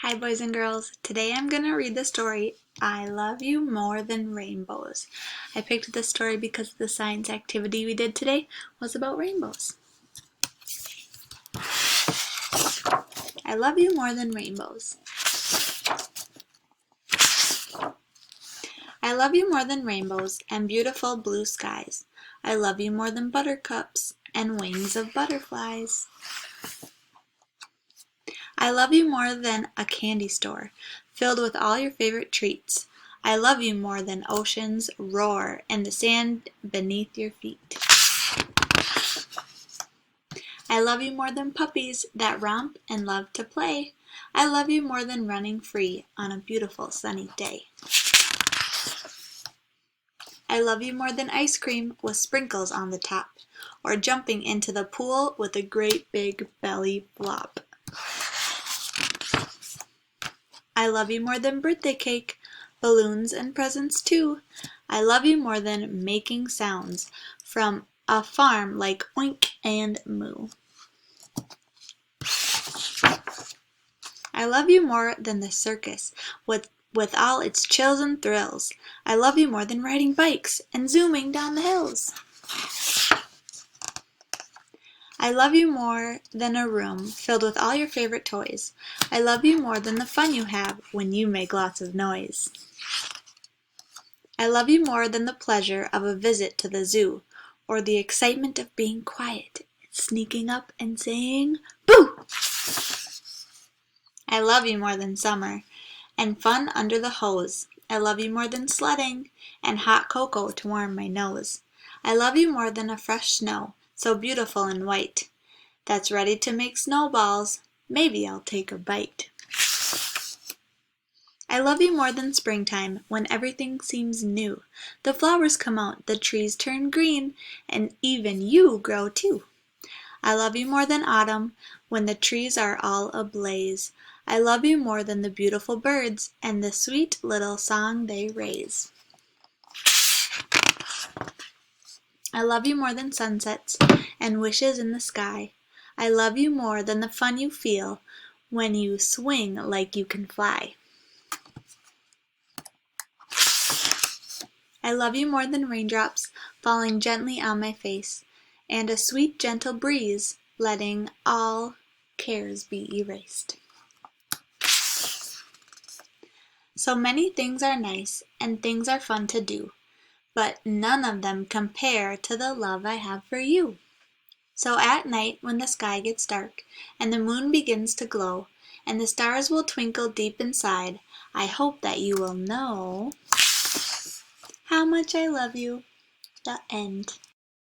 Hi boys and girls, today I'm going to read the story, I Love You More Than Rainbows. I picked this story because the science activity we did today was about rainbows. I love you more than rainbows. I love you more than rainbows and beautiful blue skies. I love you more than buttercups and wings of butterflies. I love you more than a candy store filled with all your favorite treats. I love you more than oceans roar and the sand beneath your feet. I love you more than puppies that romp and love to play. I love you more than running free on a beautiful sunny day. I love you more than ice cream with sprinkles on the top, or jumping into the pool with a great big belly flop. I love you more than birthday cake, balloons and presents too. I love you more than making sounds from a farm like oink and moo. I love you more than the circus with all its chills and thrills. I love you more than riding bikes and zooming down the hills. I love you more than a room filled with all your favorite toys. I love you more than the fun you have when you make lots of noise. I love you more than the pleasure of a visit to the zoo, or the excitement of being quiet and sneaking up and saying, "Boo!" I love you more than summer and fun under the hose. I love you more than sledding and hot cocoa to warm my nose. I love you more than a fresh snow, so beautiful and white, that's ready to make snowballs. Maybe I'll take a bite. I love you more than springtime when everything seems new. The flowers come out, the trees turn green, and even you grow too. I love you more than autumn when the trees are all ablaze. I love you more than the beautiful birds and the sweet little song they raise. I love you more than sunsets and wishes in the sky. I love you more than the fun you feel when you swing like you can fly. I love you more than raindrops falling gently on my face, and a sweet gentle breeze letting all cares be erased. So many things are nice and things are fun to do, but none of them compare to the love I have for you. So at night when the sky gets dark and the moon begins to glow and the stars will twinkle deep inside, I hope that you will know how much I love you. The end.